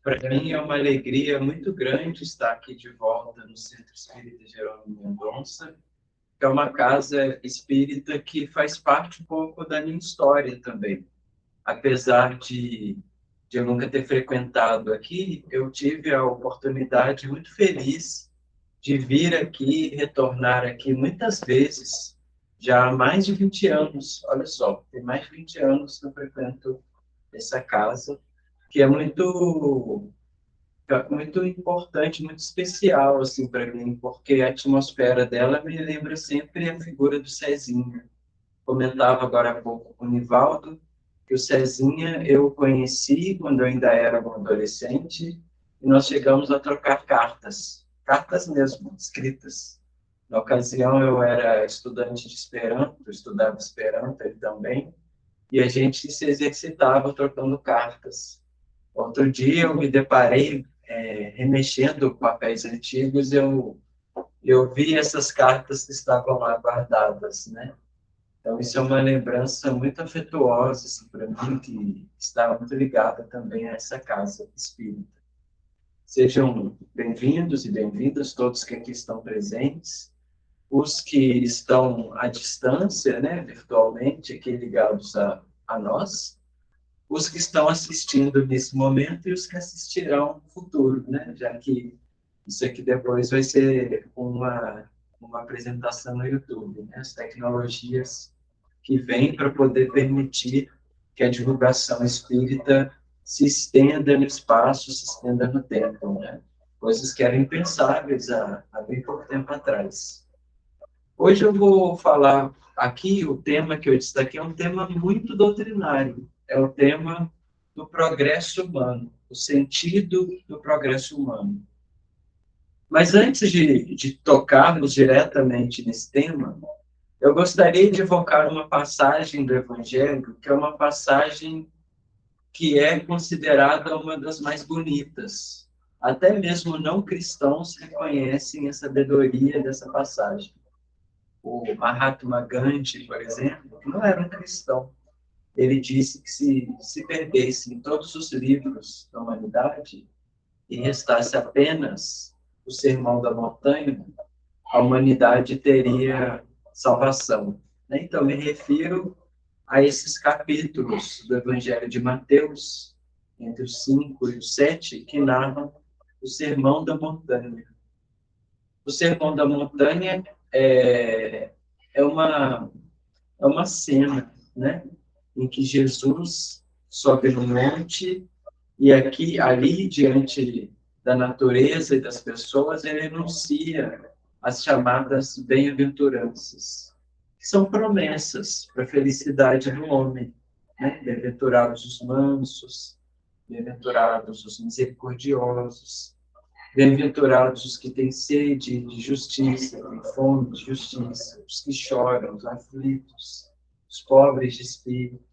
Para mim é uma alegria muito grande estar aqui de volta no Centro Espírita Jerônimo Mendonça, que é uma casa espírita que faz parte um pouco da minha história também. Apesar de eu nunca ter frequentado aqui, eu tive a oportunidade muito feliz de vir aqui, retornar aqui muitas vezes, já há mais de 20 anos. Olha só, tem mais de 20 anos que eu frequento essa casa, que é muito importante, muito especial assim para mim, porque a atmosfera dela me lembra sempre a figura do Cezinha. Comentava agora há pouco com o Nivaldo que o Cezinha eu conheci quando eu ainda era um adolescente e nós chegamos a trocar cartas, cartas mesmo, escritas. Na ocasião eu era estudante de Esperanto, eu estudava Esperanto, ele também, e a gente se exercitava trocando cartas. Outro dia eu me deparei remexendo papéis antigos, eu vi essas cartas que estavam lá guardadas, né? Então isso é uma lembrança muito afetuosa assim, para mim, que está muito ligada também a essa casa espírita. Sejam bem-vindos e bem-vindas todos que aqui estão presentes, os que estão à distância, né, virtualmente, aqui ligados a nós, os que estão assistindo nesse momento e os que assistirão no futuro, né? Já que isso aqui depois vai ser uma apresentação no YouTube, né? As tecnologias que vêm para poder permitir que a divulgação espírita se estenda no espaço, se estenda no tempo, né? Coisas que eram impensáveis há bem pouco tempo atrás. Hoje eu vou falar aqui, o tema que eu destaquei é um tema muito doutrinário, é o tema do progresso humano, o sentido do progresso humano. Mas antes de tocarmos diretamente nesse tema, eu gostaria de evocar uma passagem do Evangelho, que é uma passagem que é considerada uma das mais bonitas. Até mesmo não cristãos reconhecem a sabedoria dessa passagem. O Mahatma Gandhi, por exemplo, que não era um cristão, ele disse que se perdessem todos os livros da humanidade e restasse apenas o Sermão da Montanha, a humanidade teria salvação. Então, me refiro a esses capítulos do Evangelho de Mateus, entre os 5 e os 7, que narram o Sermão da Montanha. O Sermão da Montanha é uma cena, né, em que Jesus sobe no monte e ali, diante da natureza e das pessoas, ele anuncia as chamadas bem-aventuranças, que são promessas para a felicidade do homem, né? Bem-aventurados os mansos, bem-aventurados os misericordiosos, bem-aventurados os que têm sede de justiça, têm fome de justiça, os que choram, os aflitos, os pobres de espírito.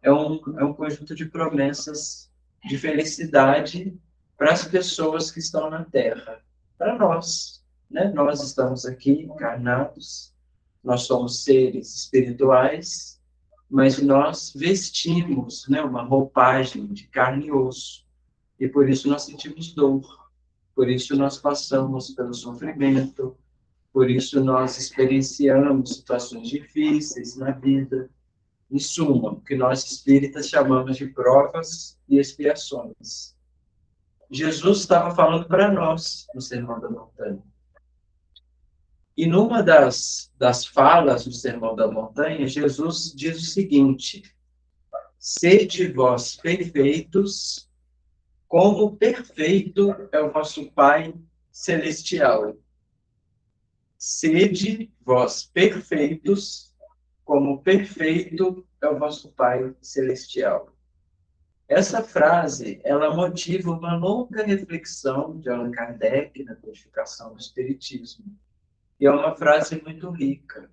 É um conjunto de promessas de felicidade para as pessoas que estão na Terra, para nós, né? Nós estamos aqui encarnados, nós somos seres espirituais, mas nós vestimos, né, uma roupagem de carne e osso, e por isso nós sentimos dor, por isso nós passamos pelo sofrimento, por isso nós experienciamos situações difíceis na vida. Em suma, o que nós espíritas chamamos de provas e expiações. Jesus estava falando para nós no Sermão da Montanha. E numa das falas do Sermão da Montanha, Jesus diz o seguinte: sede vós perfeitos, como perfeito é o vosso Pai Celestial. Sede vós perfeitos, como perfeito é o vosso Pai Celestial. Essa frase, ela motiva uma longa reflexão de Allan Kardec na codificação do Espiritismo. E é uma frase muito rica,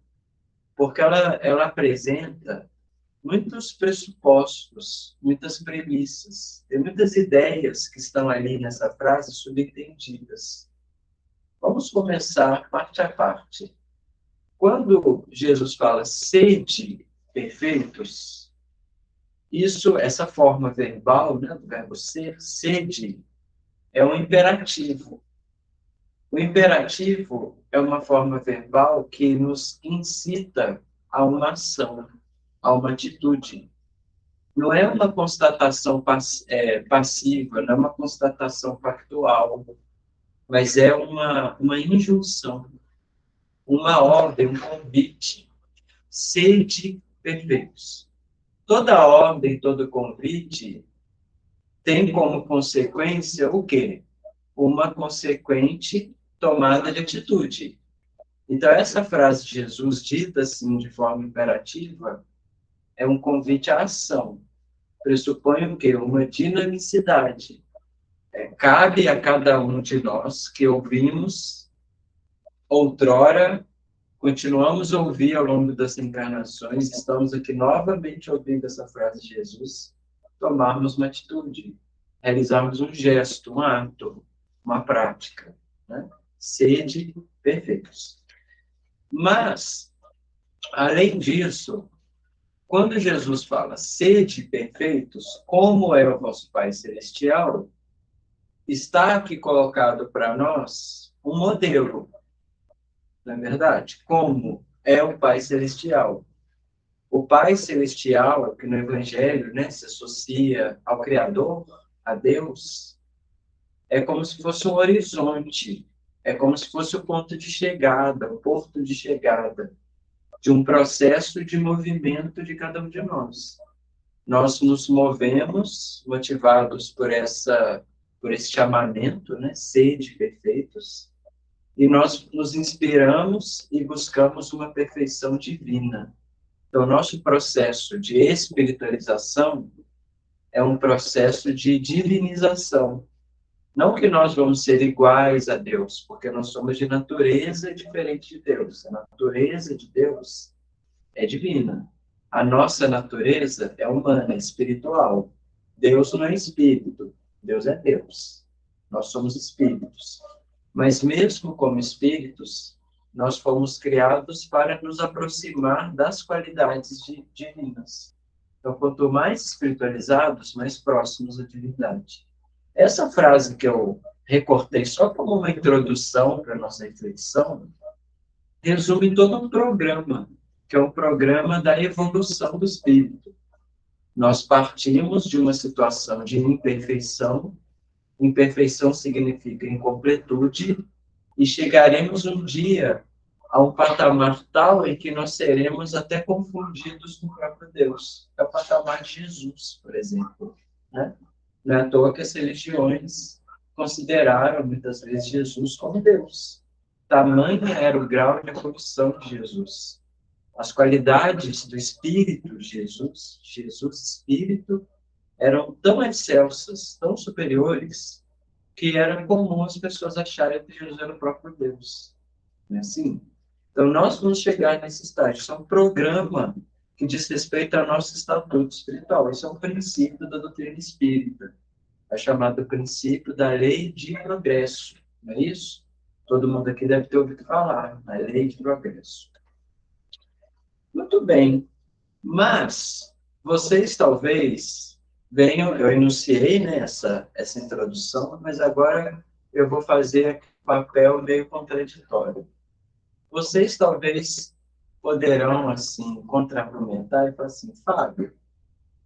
porque ela apresenta muitos pressupostos, muitas premissas, tem muitas ideias que estão ali nessa frase subentendidas. Vamos começar parte a parte. Quando Jesus fala sede perfeitos, essa forma verbal, né, do verbo ser, sede, é um imperativo. O imperativo é uma forma verbal que nos incita a uma ação, a uma atitude. Não é uma constatação passiva, não é uma constatação factual, mas é uma injunção, uma ordem, um convite. Sede perfeitos. Toda ordem, todo convite tem como consequência o quê? Uma consequente tomada de atitude. Então, essa frase de Jesus, dita assim de forma imperativa, é um convite à ação. Pressupõe o quê? Uma dinamicidade. Cabe a cada um de nós que ouvimos outrora, continuamos a ouvir ao longo das encarnações, estamos aqui novamente ouvindo essa frase de Jesus, tomarmos uma atitude, realizarmos um gesto, um ato, uma prática, né? Sede perfeitos. Mas, além disso, quando Jesus fala sede perfeitos, como é o vosso Pai Celestial, está aqui colocado para nós um modelo, não é verdade? Como é o Pai Celestial. O Pai Celestial, que no Evangelho, né, se associa ao Criador, a Deus, é como se fosse um horizonte, é como se fosse o ponto de chegada, o porto de chegada de um processo de movimento de cada um de nós. Nós nos movemos motivados por esse chamamento, né, sede perfeitos, e nós nos inspiramos e buscamos uma perfeição divina. Então, nosso processo de espiritualização é um processo de divinização. Não que nós vamos ser iguais a Deus, porque nós somos de natureza diferente de Deus. A natureza de Deus é divina. A nossa natureza é humana, é espiritual. Deus não é espírito, Deus é Deus. Nós somos espíritos. Mas mesmo como espíritos, nós fomos criados para nos aproximar das qualidades divinas. Então, quanto mais espiritualizados, mais próximos da divindade. Essa frase que eu recortei só como uma introdução para a nossa reflexão, resume todo um programa, que é um programa da evolução do espírito. Nós partimos de uma situação de imperfeição, imperfeição significa incompletude, e chegaremos um dia a um patamar tal em que nós seremos até confundidos com o próprio Deus. É o patamar de Jesus, por exemplo. Né? Não é à toa que as religiões consideraram muitas vezes Jesus como Deus. Tamanho era o grau de evolução de Jesus. As qualidades do Espírito de Jesus, Jesus Espírito, eram tão excelsas, tão superiores, que era comum as pessoas acharem que Jesus era o próprio Deus. Não é assim? Então, nós vamos chegar nesse estágio. Isso é um programa que diz respeito ao nosso estatuto espiritual. Isso é um princípio da doutrina espírita. É chamado princípio da lei de progresso. Não é isso? Todo mundo aqui deve ter ouvido falar, a lei de progresso. Muito bem, mas vocês talvez venham, eu enunciei, né, essa introdução, mas agora eu vou fazer um papel meio contraditório. Vocês talvez poderão, assim, contraargumentar e falar assim, Fábio,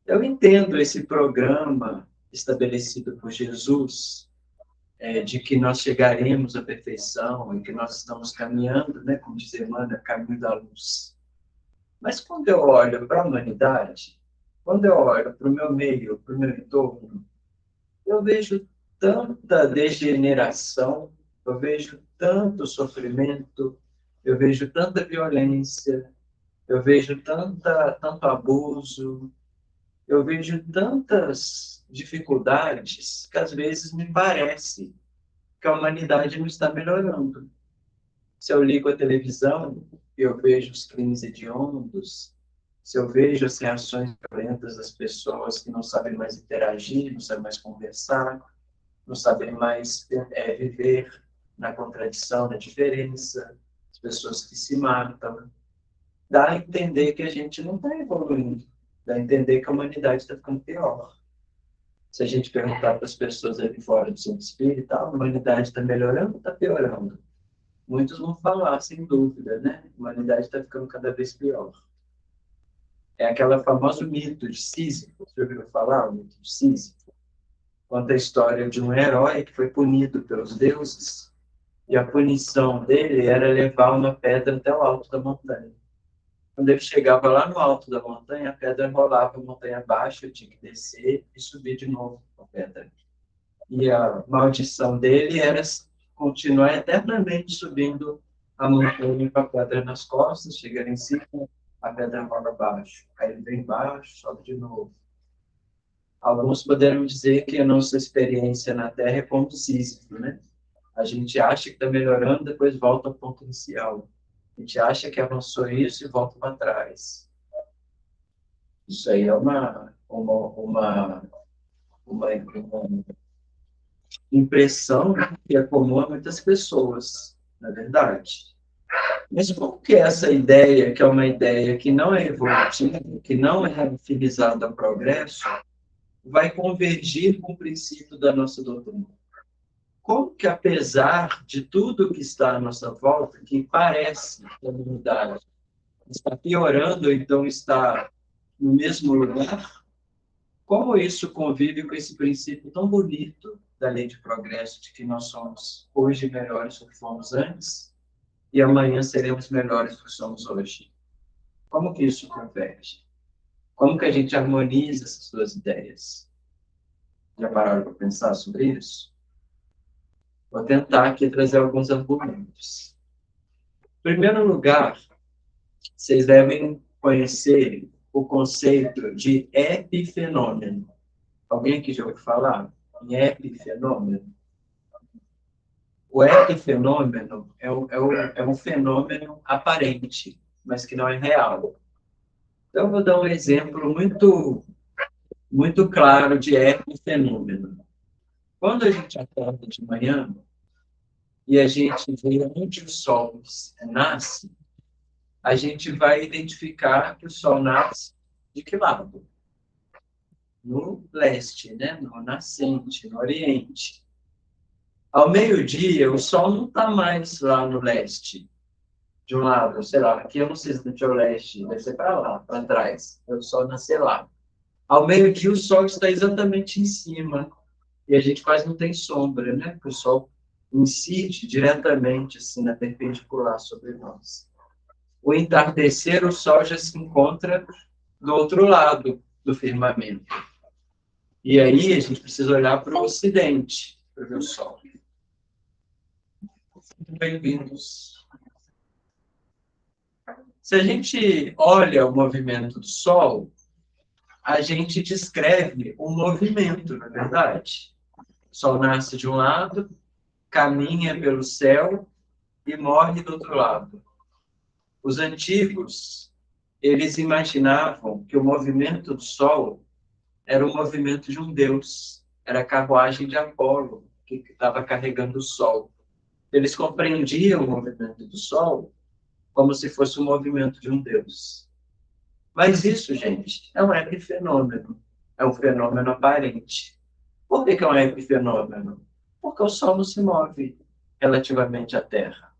eu entendo esse programa estabelecido por Jesus, de que nós chegaremos à perfeição e que nós estamos caminhando, né, como diz Emmanuel, caminho da luz. Mas quando eu olho para a humanidade, quando eu olho para o meu meio, para o meu entorno, eu vejo tanta degeneração, eu vejo tanto sofrimento, eu vejo tanta violência, eu vejo tanto abuso, eu vejo tantas dificuldades que às vezes me parece que a humanidade não está melhorando. Se eu ligo a televisão, eu vejo os crimes hediondos, se eu vejo as reações violentas das pessoas que não sabem mais interagir, não sabem mais conversar, não sabem mais viver na contradição, na diferença, as pessoas que se matam, dá a entender que a gente não está evoluindo. Dá a entender que a humanidade está ficando pior. Se a gente perguntar para as pessoas ali fora do centro espírita, a humanidade está melhorando ou está piorando? Muitos vão falar, sem dúvida, né? A humanidade está ficando cada vez pior. É aquele famoso mito de Sísifo. Você ouviu falar, o mito de Sísifo? Conta a história de um herói que foi punido pelos deuses, e a punição dele era levar uma pedra até o alto da montanha. Quando ele chegava lá no alto da montanha, a pedra rolava a montanha abaixo, ele tinha que descer e subir de novo a pedra. E a maldição dele era continuar eternamente subindo a montanha com a pedra nas costas, chegando em cima, a pedra rola abaixo. Aí ele vem embaixo, sobe de novo. Alguns poderão dizer que a nossa experiência na Terra é como Sísifo, né? A gente acha que está melhorando, depois volta ao ponto inicial. A gente acha que avançou isso e volta para trás. Isso aí é uma impressão que é comum a muitas pessoas, na verdade. Mas como que é essa ideia, que é uma ideia que não é evolutiva, que não é afinizada ao progresso, vai convergir com o princípio da nossa doutrina? Como que, apesar de tudo que está à nossa volta, que parece que a humanidade está piorando, então está no mesmo lugar, como isso convive com esse princípio tão bonito da lei de progresso, de que nós somos hoje melhores do que fomos antes e amanhã seremos melhores do que somos hoje? Como que isso converge? Como que a gente harmoniza essas duas ideias? Já pararam para pensar sobre isso? Vou tentar aqui trazer alguns argumentos. Em primeiro lugar, vocês devem conhecer o conceito de epifenômeno. Alguém aqui já ouviu falar em epifenômeno? O epifenômeno é um fenômeno aparente, mas que não é real. Então, eu vou dar um exemplo muito claro de epifenômeno. Quando a gente acorda de manhã e a gente vê onde o sol nasce, a gente vai identificar que o sol nasce de que lado? No leste, né? No nascente, no oriente. Ao meio-dia, o sol não está mais lá no leste, de um lado, sei lá, aqui eu não sei se é o leste, deve ser para lá, para trás, o sol nascer lá. Ao meio-dia, o sol está exatamente em cima, e a gente quase não tem sombra, né? Porque o sol incide diretamente, assim, na perpendicular sobre nós. O entardecer, o sol já se encontra do outro lado do firmamento. E aí a gente precisa olhar para o ocidente, para ver o sol. Bem-vindos. Se a gente olha o movimento do sol, a gente descreve um movimento, na é verdade. O sol nasce de um lado, caminha pelo céu e morre do outro lado. Os antigos, eles imaginavam que o movimento do sol era o movimento de um deus, era a carruagem de Apolo, que estava carregando o sol. Eles compreendiam o movimento do sol como se fosse o movimento de um deus. Mas isso, gente, é um epifenômeno, é um fenômeno aparente. Por que é um epifenômeno? Porque o sol não se move relativamente à Terra.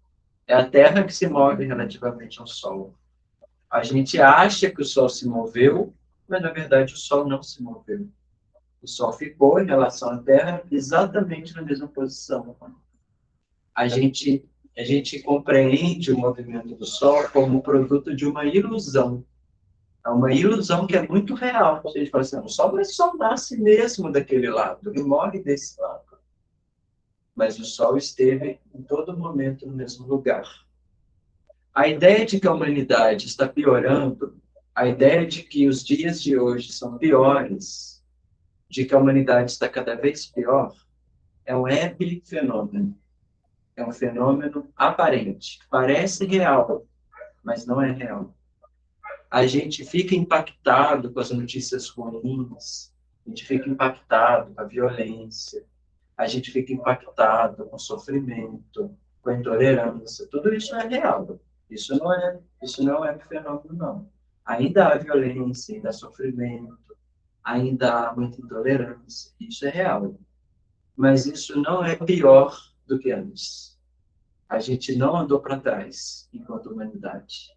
É a Terra que se move relativamente ao Sol. A gente acha que o Sol se moveu, mas na verdade o Sol não se moveu. O Sol ficou em relação à Terra exatamente na mesma posição. A gente compreende o movimento do Sol como produto de uma ilusão. É uma ilusão que é muito real. A gente fala assim, o Sol nasce mesmo daquele lado e morre desse lado. Mas o Sol esteve em todo momento no mesmo lugar. A ideia de que a humanidade está piorando, a ideia de que os dias de hoje são piores, de que a humanidade está cada vez pior, é um epifenômeno. É um fenômeno aparente. Parece real, mas não é real. A gente fica impactado com as notícias ruins, a gente fica impactado com a violência, a gente fica impactado com o sofrimento, com a intolerância. Tudo isso é real. Isso não é um fenômeno, não. Ainda há violência, ainda há sofrimento, ainda há muita intolerância. Isso é real. Mas isso não é pior do que antes. A gente não andou para trás enquanto humanidade.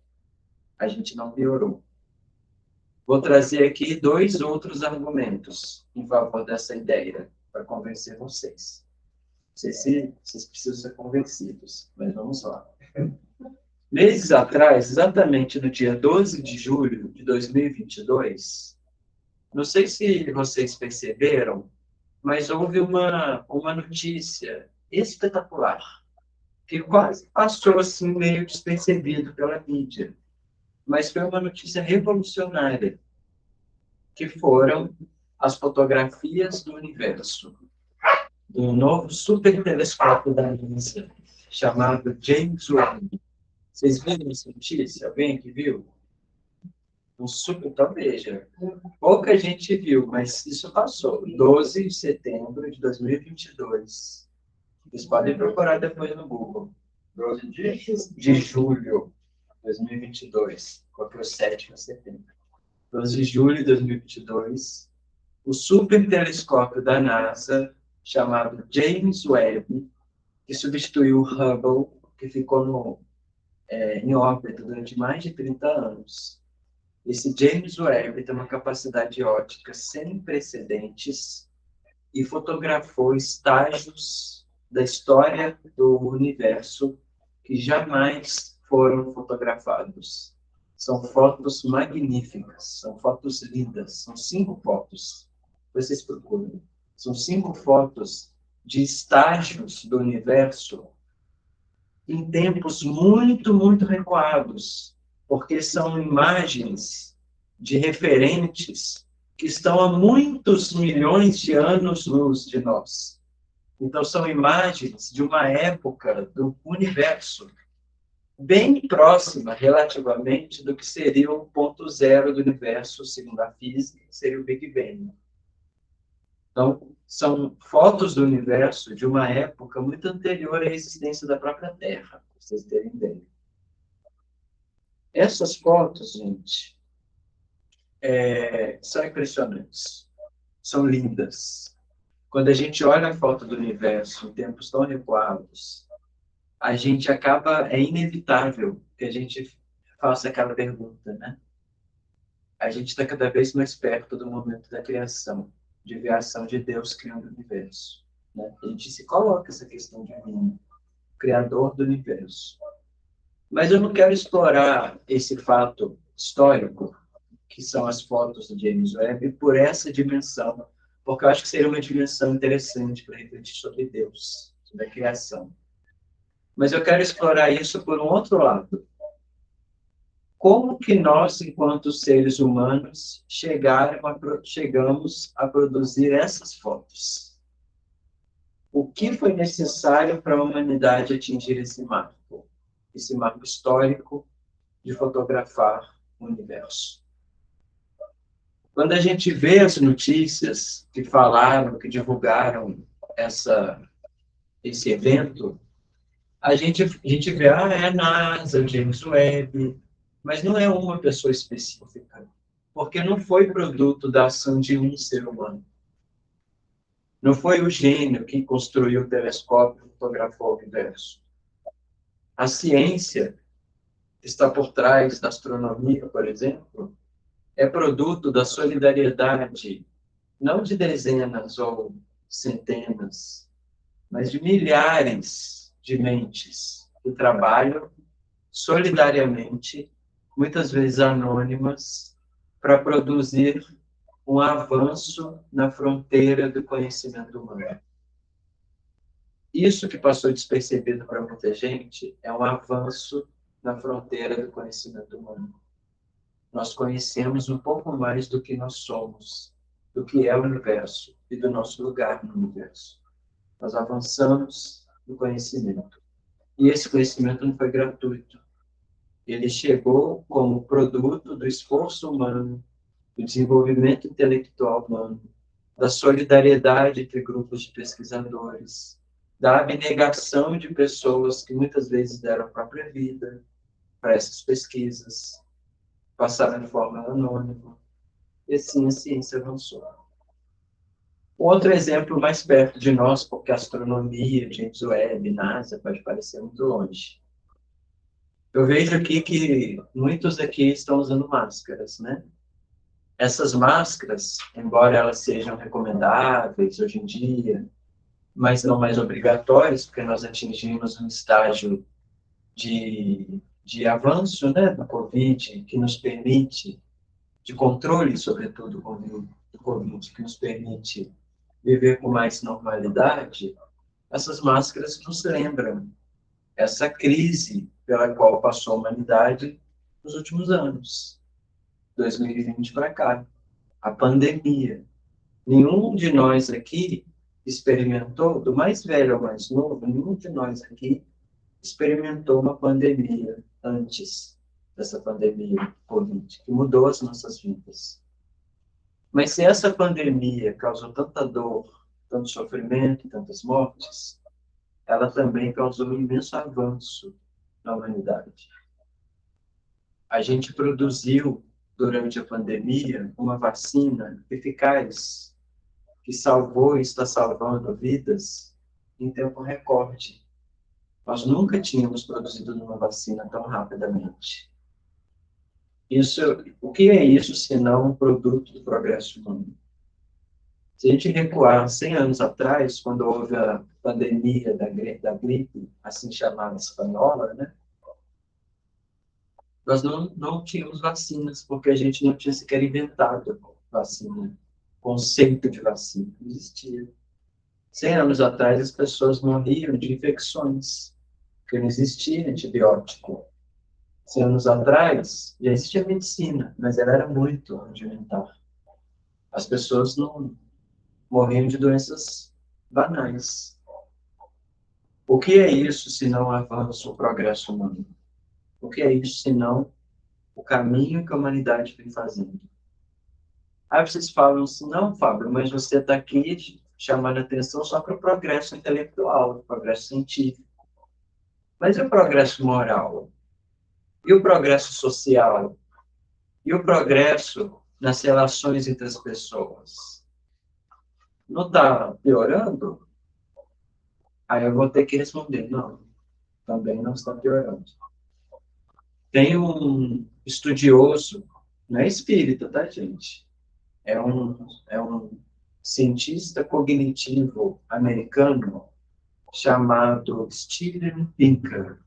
A gente não piorou. Vou trazer aqui 2 outros argumentos em favor dessa ideia, para convencer vocês. Não sei se vocês precisam ser convencidos, mas vamos lá. Meses atrás, exatamente no dia 12 de julho de 2022, não sei se vocês perceberam, mas houve uma notícia espetacular, que quase passou assim meio despercebido pela mídia, mas foi uma notícia revolucionária, que foram as fotografias do universo, do novo supertelescópio da NASA, chamado James Webb. Vocês viram essa notícia? Alguém que viu? Um super, então veja. Pouca gente viu, mas isso passou. 12 de setembro de 2022. Vocês podem procurar depois no Google. 12 de julho de 2022. Qual o 7 de setembro? 12 de julho de 2022. O supertelescópio da NASA, chamado James Webb, que substituiu o Hubble, que ficou em órbita durante mais de 30 anos. Esse James Webb tem uma capacidade óptica sem precedentes e fotografou estágios da história do universo que jamais foram fotografados. São fotos magníficas, são fotos lindas, são 5 fotos. Vocês procuram. São 5 fotos de estágios do universo em tempos muito, muito recuados, porque são imagens de referentes que estão a muitos milhões de anos-luz de nós. Então, são imagens de uma época do universo bem próxima, relativamente, do que seria o ponto zero do universo, segundo a física, que seria o Big Bang. Então, são fotos do universo de uma época muito anterior à existência da própria Terra, para vocês terem ideia. Essas fotos, gente, são impressionantes, são lindas. Quando a gente olha a foto do universo em tempos tão recuados, a gente acaba, é inevitável que a gente faça aquela pergunta, né? A gente está cada vez mais perto do momento da criação, de ver a ação de Deus criando o universo. Né? A gente se coloca essa questão de mim, criador do universo. Mas eu não quero explorar esse fato histórico, que são as fotos do James Webb, por essa dimensão, porque eu acho que seria uma dimensão interessante para refletir sobre Deus, sobre a criação. Mas eu quero explorar isso por um outro lado. Como que nós, enquanto seres humanos, chegamos a produzir essas fotos? O que foi necessário para a humanidade atingir esse marco histórico de fotografar o universo? Quando a gente vê as notícias que falaram, que divulgaram esse evento, a gente vê, é a NASA, o James Webb, mas não é uma pessoa específica, porque não foi produto da ação de um ser humano. Não foi o gênio que construiu o telescópio e fotografou o universo. A ciência que está por trás da astronomia, por exemplo, é produto da solidariedade, não de dezenas ou centenas, mas de milhares de mentes que trabalham solidariamente, muitas vezes anônimas, para produzir um avanço na fronteira do conhecimento humano. Isso que passou despercebido para muita gente é um avanço na fronteira do conhecimento humano. Nós conhecemos um pouco mais do que nós somos, do que é o universo e do nosso lugar no universo. Nós avançamos no conhecimento. E esse conhecimento não foi gratuito. Ele chegou como produto do esforço humano, do desenvolvimento intelectual humano, da solidariedade entre grupos de pesquisadores, da abnegação de pessoas que muitas vezes deram a própria vida para essas pesquisas, passaram de forma anônima, e assim a ciência avançou. Outro exemplo mais perto de nós, porque a astronomia, James Webb, NASA, pode parecer muito longe. Eu vejo aqui que muitos aqui estão usando máscaras, né? Essas máscaras, embora elas sejam recomendáveis hoje em dia, mas não mais obrigatórias, porque nós atingimos um estágio de avanço, né, do Covid, que nos permite, de controle, sobretudo, do Covid, que nos permite viver com mais normalidade. Essas máscaras nos lembram essa crise pela qual passou a humanidade nos últimos anos, 2020 para cá, a pandemia. Nenhum de nós aqui experimentou, do mais velho ao mais novo, nenhum de nós aqui experimentou uma pandemia antes dessa pandemia Covid, que mudou as nossas vidas. Mas se essa pandemia causou tanta dor, tanto sofrimento, tantas mortes, ela também causou um imenso avanço na humanidade. A gente produziu, durante a pandemia, uma vacina eficaz que salvou e está salvando vidas em tempo recorde. Nós nunca tínhamos produzido uma vacina tão rapidamente. Isso, o que é isso senão um produto do progresso humano? Se a gente recuar 100 anos atrás, quando houve a pandemia da gripe, assim chamada espanhola, né? Nós não tínhamos vacinas, porque a gente não tinha sequer inventado vacina. Conceito de vacina não existia. 100 anos atrás, as pessoas morriam de infecções, porque não existia antibiótico. 100 anos atrás, já existia medicina, mas ela era muito rudimentar. As pessoas não morriam de doenças banais. O que é isso se não avanço, o progresso humano? O que é isso se não o caminho que a humanidade vem fazendo? Aí vocês falam assim, não, Fábio, mas você está aqui chamando a atenção só para o progresso intelectual, o progresso científico. Mas e o progresso moral? E o progresso social? E o progresso nas relações entre as pessoas? Não está piorando? Aí eu vou ter que responder, não, também não está piorando. Tem um estudioso, não é espírita, tá, gente? É um cientista cognitivo americano chamado Steven Pinker.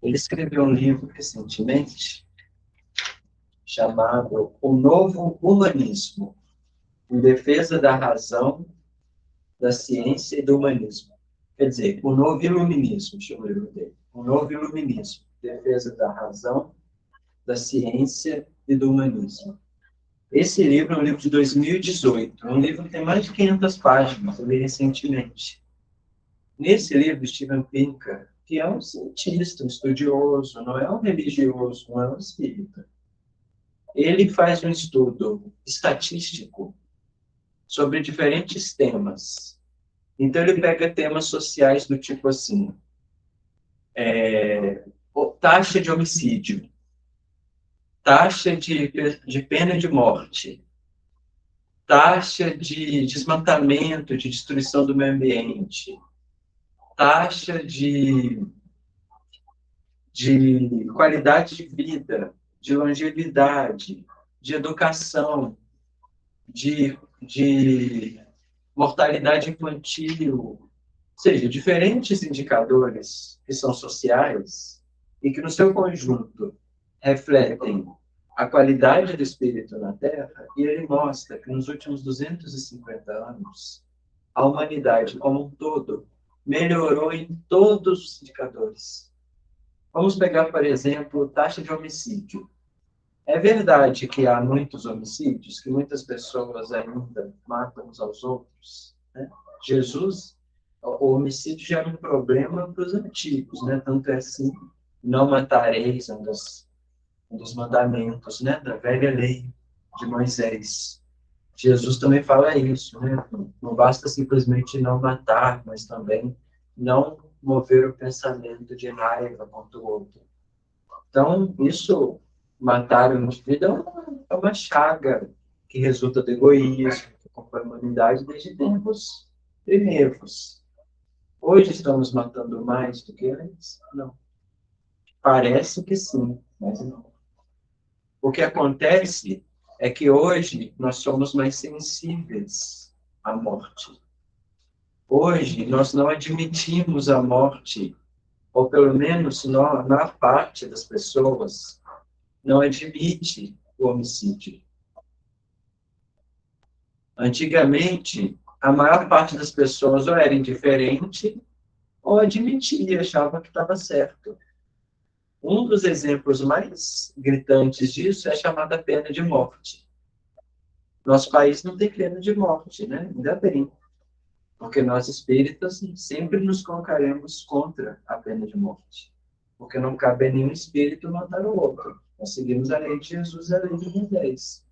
Ele escreveu um livro recentemente chamado O Novo Humanismo, em defesa da razão, da ciência e do humanismo. Quer dizer, o novo iluminismo, chama o livro dele. O novo iluminismo, defesa da razão, da ciência e do humanismo. Esse livro é um livro de 2018, é um livro que tem mais de 500 páginas, eu li recentemente. Nesse livro, Steven Pinker, que é um cientista, um estudioso, não é um religioso, não é um espírita, ele faz um estudo estatístico sobre diferentes temas. Então, ele pega temas sociais do tipo assim, taxa de homicídio, taxa de pena de morte, taxa de desmatamento, de destruição do meio ambiente, taxa de qualidade de vida, de longevidade, de educação, de mortalidade infantil, ou seja, diferentes indicadores que são sociais e que, no seu conjunto, refletem a qualidade do espírito na Terra, e ele mostra que nos últimos 250 anos, a humanidade como um todo melhorou em todos os indicadores. Vamos pegar, por exemplo, taxa de homicídio. É verdade que há muitos homicídios, que muitas pessoas ainda matam uns aos outros, né? Jesus, o homicídio já era um problema para os antigos, né? Tanto é assim, não matareis, um dos mandamentos, né? Da velha lei de Moisés. Jesus também fala isso, né? Não basta simplesmente não matar, mas também não mover o pensamento de raiva contra o outro. Então, isso Matar um indivíduo é uma chaga que resulta do egoísmo, que acompanha a humanidade desde tempos primeiros. Hoje estamos matando mais do que antes? Não. Parece que sim, mas não. O que acontece é que hoje nós somos mais sensíveis à morte. Hoje nós não admitimos a morte, ou pelo menos na parte das pessoas, não admite o homicídio. Antigamente, a maior parte das pessoas ou era indiferente ou admitia, achava que estava certo. Um dos exemplos mais gritantes disso é a chamada pena de morte. Nosso país não tem pena de morte, né? Ainda bem, porque nós espíritas sempre nos colocaremos contra a pena de morte, porque não cabe a nenhum espírito matar o outro. Nós seguimos a lei de Jesus e a lei de Moisés.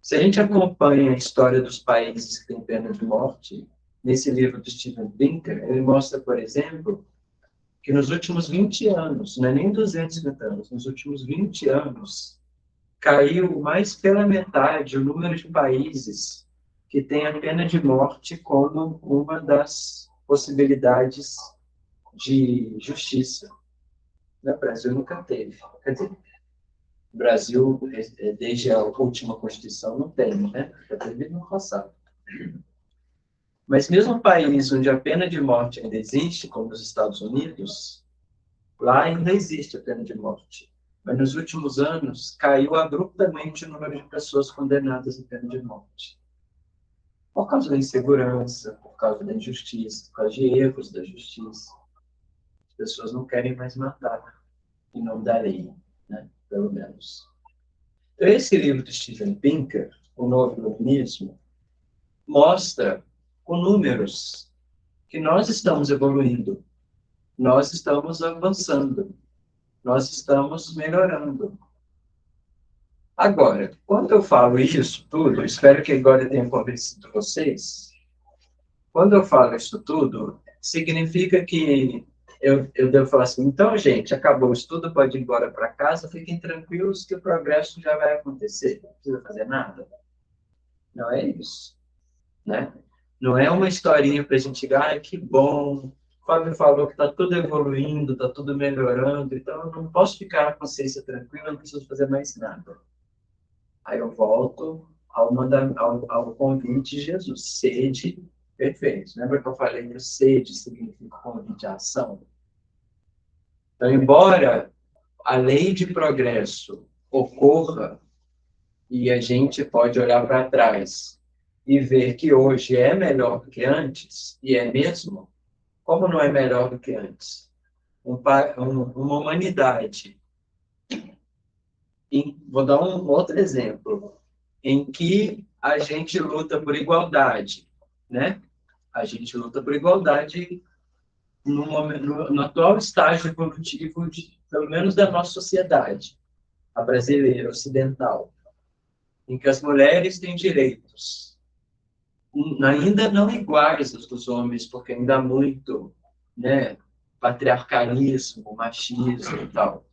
Se a gente acompanha a história dos países que têm pena de morte, nesse livro do Steven Pinker, ele mostra, por exemplo, que nos últimos 20 anos, não é nem 250 anos, nos últimos 20 anos, caiu mais pela metade o número de países que têm a pena de morte como uma das possibilidades de justiça. O Brasil nunca teve. Quer dizer, o Brasil, desde a última Constituição, não tem, né? Já teve no passado. Mas mesmo um país onde a pena de morte ainda existe, como os Estados Unidos, lá ainda existe a pena de morte. Mas nos últimos anos, caiu abruptamente o número de pessoas condenadas à pena de morte. Por causa da insegurança, por causa da injustiça, por causa de erros da justiça. As pessoas não querem mais matar, em nome da lei, né? Pelo menos. Então, esse livro do Steven Pinker, O Novo Iluminismo, mostra com números que nós estamos evoluindo, nós estamos avançando, nós estamos melhorando. Agora, quando eu falo isso tudo, espero que agora tenha convencido vocês, quando eu falo isso tudo, significa que eu devo falar assim, então, gente, acabou o estudo, pode ir embora para casa, fiquem tranquilos que o progresso já vai acontecer, não precisa fazer nada. Não é isso, né? Não é uma historinha para a gente, que bom, o Fábio falou que está tudo evoluindo, está tudo melhorando, então eu não posso ficar com a consciência tranquila, não preciso fazer mais nada. Aí eu volto ao convite de Jesus, sede perfeito. Lembra que eu falei que o sede significa convite à ação? Então, embora a lei de progresso ocorra, e a gente pode olhar para trás e ver que hoje é melhor do que antes, e é mesmo, como não é melhor do que antes? Uma humanidade, vou dar um outro exemplo, em que a gente luta por igualdade, né? A gente luta por igualdade no atual estágio evolutivo, pelo menos da nossa sociedade, a brasileira, ocidental, em que as mulheres têm direitos, ainda não iguais aos dos homens, porque ainda há muito, né, patriarcalismo, machismo e tal,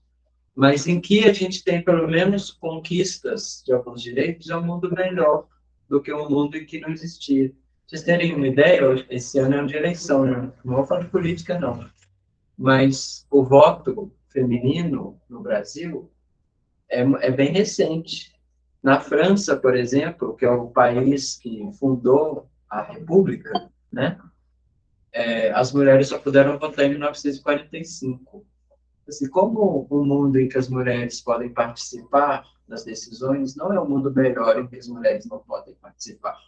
mas em que a gente tem pelo menos conquistas de alguns direitos, é um mundo melhor do que um mundo em que não existia. Vocês terem uma ideia, esse ano é ano de eleição, né? Não vou falar de política, não. Mas o voto feminino no Brasil é bem recente. Na França, por exemplo, que é o país que fundou a República, né? As mulheres só puderam votar em 1945. Assim, como o mundo em que as mulheres podem participar das decisões não é um mundo melhor em que as mulheres não podem participar.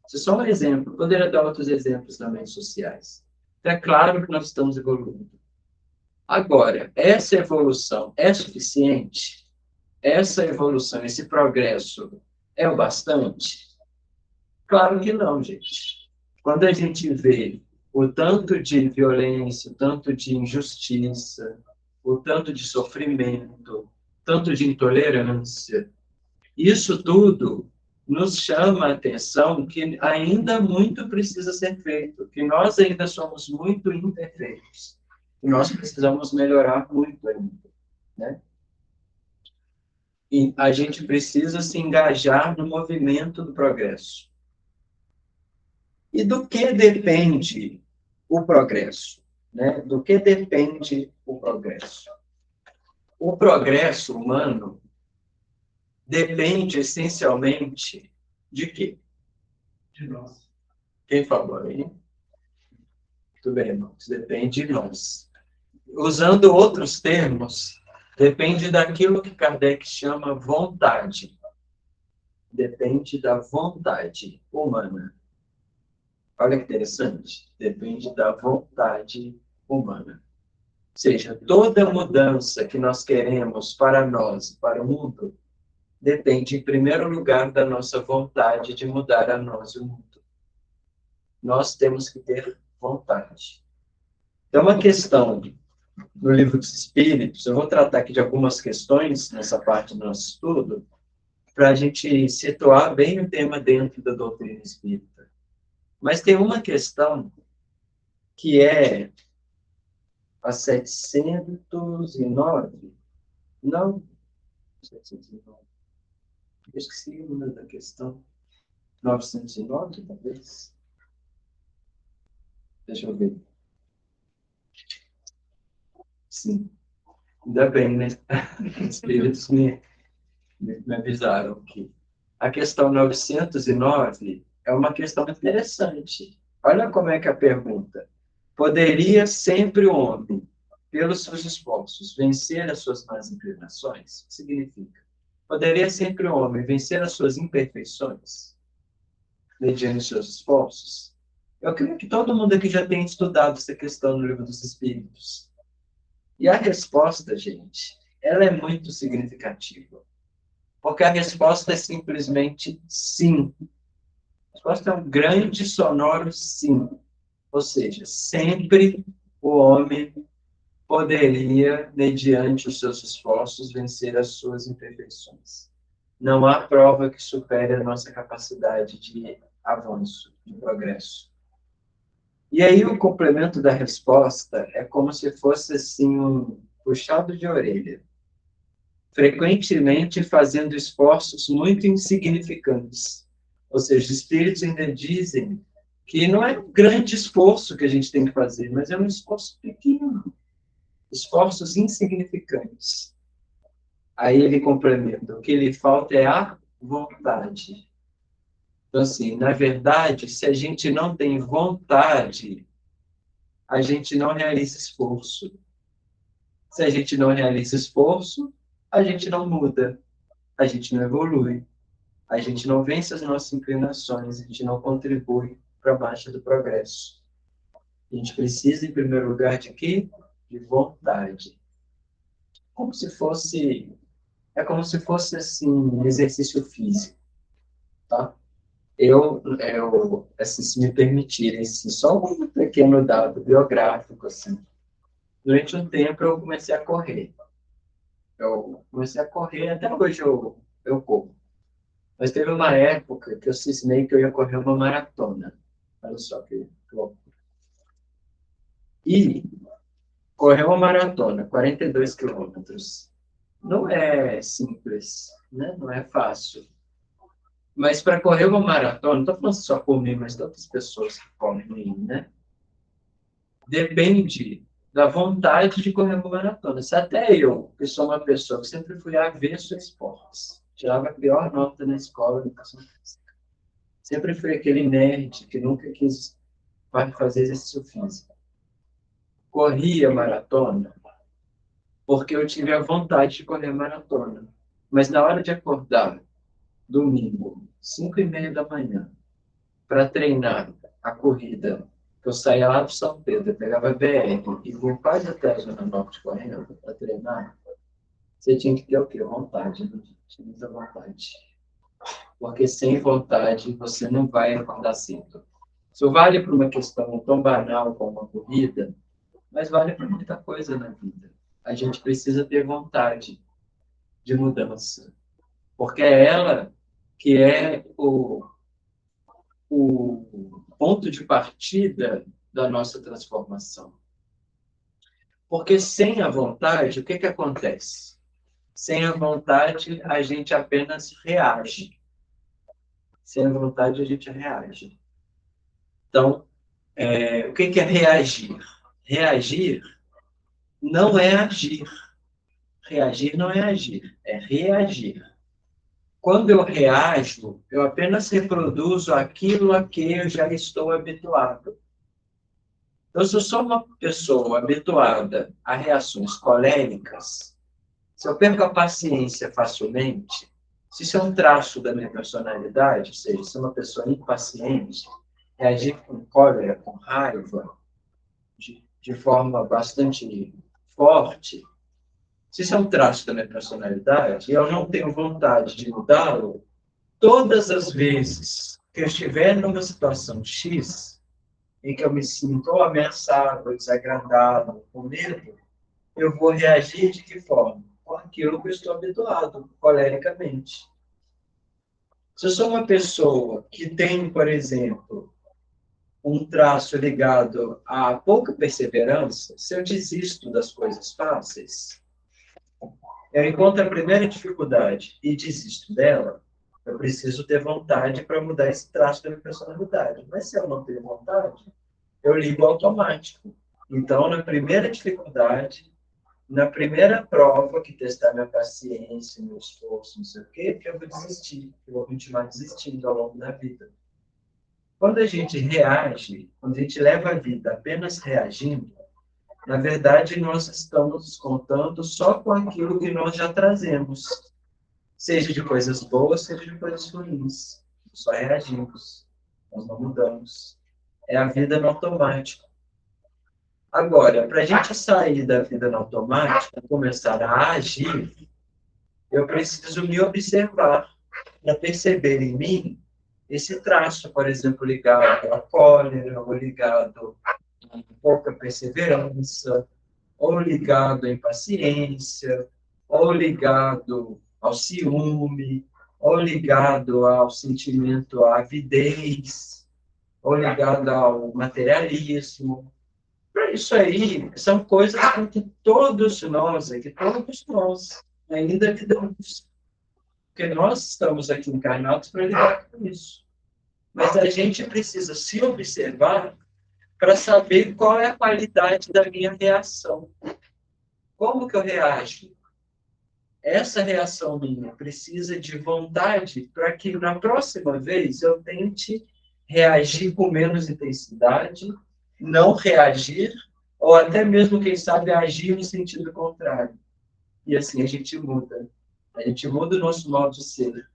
Isso é só um exemplo. Poderia dar outros exemplos também sociais. Então, é claro que nós estamos evoluindo. Agora, essa evolução é suficiente? Essa evolução, esse progresso é o bastante? Claro que não, gente. Quando a gente vê o tanto de violência, o tanto de injustiça, o tanto de sofrimento, tanto de intolerância, isso tudo nos chama a atenção que ainda muito precisa ser feito, que nós ainda somos muito imperfeitos, e nós precisamos melhorar muito ainda, né? E a gente precisa se engajar no movimento do progresso. E do que depende o progresso? Né? Do que depende o progresso? O progresso humano depende essencialmente de quê? De nós. Quem falou aí? Tudo bem, irmãos. Depende de nós. Usando outros termos, depende daquilo que Kardec chama vontade. Depende da vontade humana. Olha que interessante. Depende da vontade humana. Ou seja, toda mudança que nós queremos para nós, para o mundo, depende, em primeiro lugar, da nossa vontade de mudar a nós e o mundo. Nós temos que ter vontade. Então, uma questão no Livro dos Espíritos, eu vou tratar aqui de algumas questões nessa parte do nosso estudo, para a gente situar bem o tema dentro da doutrina espírita. Mas tem uma questão que é a 709, não, 709, eu esqueci o número da questão, 909, talvez, deixa eu ver, sim, ainda bem, né? Os espíritos me avisaram que a questão 909 é uma questão interessante. Olha como é que é a pergunta. Poderia sempre o homem, pelos seus esforços, vencer as suas más inclinações? O que significa? Poderia sempre o homem vencer as suas imperfeições, mediante os seus esforços? Eu creio que todo mundo aqui já tem estudado essa questão no Livro dos Espíritos. E a resposta, gente, ela é muito significativa. Porque a resposta é simplesmente sim. A resposta é um grande sonoro sim. Ou seja, sempre o homem poderia, mediante os seus esforços, vencer as suas imperfeições. Não há prova que supere a nossa capacidade de avanço, de progresso. E aí o complemento da resposta é como se fosse assim um puxado de orelha, frequentemente fazendo esforços muito insignificantes. Ou seja, os espíritos ainda dizem que não é um grande esforço que a gente tem que fazer, mas é um esforço pequeno, esforços insignificantes. Aí ele complementa, o que lhe falta é a vontade. Então, assim, na verdade, se a gente não tem vontade, a gente não realiza esforço. Se a gente não realiza esforço, a gente não muda, a gente não evolui. A gente não vence as nossas inclinações, a gente não contribui para a marcha do progresso. A gente precisa, em primeiro lugar, de quê? De vontade. Como se fosse, é como se fosse assim, um exercício físico, tá? Assim, se me permitirem, assim, só um pequeno dado biográfico, assim. Durante um tempo eu comecei a correr. Eu comecei a correr, até hoje eu corro. Mas teve uma época que eu cismei que eu ia correr uma maratona. Olha só que louco. E correr uma maratona, 42 quilômetros, não é simples, né? Não é fácil. Mas para correr uma maratona, não estou falando só por mim, mas tantas pessoas que correm, né? Depende da vontade de correr uma maratona. Se até eu, que sou uma pessoa que sempre fui avesso a esportes, tirava a pior nota na escola de educação física. Sempre fui aquele nerd que nunca quis fazer exercício físico. Corria maratona porque eu tive a vontade de correr maratona. Mas na hora de acordar, domingo, 5:30 da manhã, para treinar a corrida, eu saía lá do São Pedro, eu pegava a BR e vou quase até a Zona Norte correndo para treinar, você tinha que ter o quê? Vontade, né? Tinha muita vontade. Porque sem vontade você não vai acordar cedo. Isso vale para uma questão tão banal como a corrida, mas vale para muita coisa na vida. A gente precisa ter vontade de mudança, porque é ela que é o ponto de partida da nossa transformação. Porque sem a vontade, o que acontece? Sem a vontade, a gente apenas reage. Sem a vontade, a gente reage. Então, o que que é reagir? Reagir não é agir. Reagir não é agir, é reagir. Quando eu reajo, eu apenas reproduzo aquilo a que eu já estou habituado. Então, se eu sou uma pessoa habituada a reações coléricas, se eu perco a paciência facilmente, se isso é um traço da minha personalidade, ou seja, ser uma pessoa impaciente, reagir com cólera, com raiva, de forma bastante forte, se isso é um traço da minha personalidade e eu não tenho vontade de mudá-lo, todas as vezes que eu estiver numa situação X, em que eu me sinto ou ameaçado, ou desagradado, com medo, eu vou reagir de que forma? Com aquilo que eu estou habituado, colericamente. Se eu sou uma pessoa que tem, por exemplo, um traço ligado a pouca perseverança, se eu desisto das coisas fáceis, eu encontro a primeira dificuldade e desisto dela, eu preciso ter vontade para mudar esse traço da minha personalidade. Mas se eu não tenho vontade, eu ligo automático. Então, na primeira dificuldade, na primeira prova que testar minha paciência, meu esforço, não sei o quê, que eu vou desistir, eu vou continuar desistindo ao longo da vida. Quando a gente reage, quando a gente leva a vida apenas reagindo, na verdade, nós estamos contando só com aquilo que nós já trazemos, seja de coisas boas, seja de coisas ruins. Só reagimos, nós não mudamos. É a vida no automático. Agora, para a gente sair da vida no automático e começar a agir, eu preciso me observar, para perceber em mim esse traço, por exemplo, ligado à cólera, ou ligado a pouca perseverança, ou ligado à impaciência, ou ligado ao ciúme, ou ligado ao sentimento à avidez, ou ligado ao materialismo. Isso aí são coisas com que todos nós ainda lidamos. Porque nós estamos aqui encarnados para lidar com isso. Mas a gente precisa se observar para saber qual é a qualidade da minha reação. Como que eu reajo? Essa reação minha precisa de vontade para que na próxima vez eu tente reagir com menos intensidade, não reagir, ou até mesmo, quem sabe, agir no sentido contrário. E assim a gente muda. A gente muda o nosso modo de ser.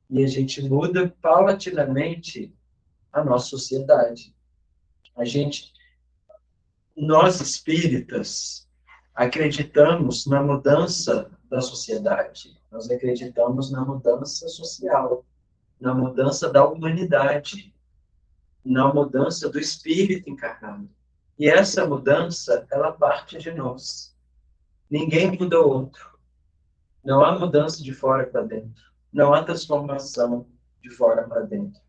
E a gente muda paulatinamente a nossa sociedade. A gente, nós espíritas, acreditamos na mudança da sociedade. Nós acreditamos na mudança social, na mudança da humanidade, na mudança do espírito encarnado. E essa mudança, ela parte de nós. Ninguém muda o outro. Não há mudança de fora para dentro. Não há transformação de fora para dentro.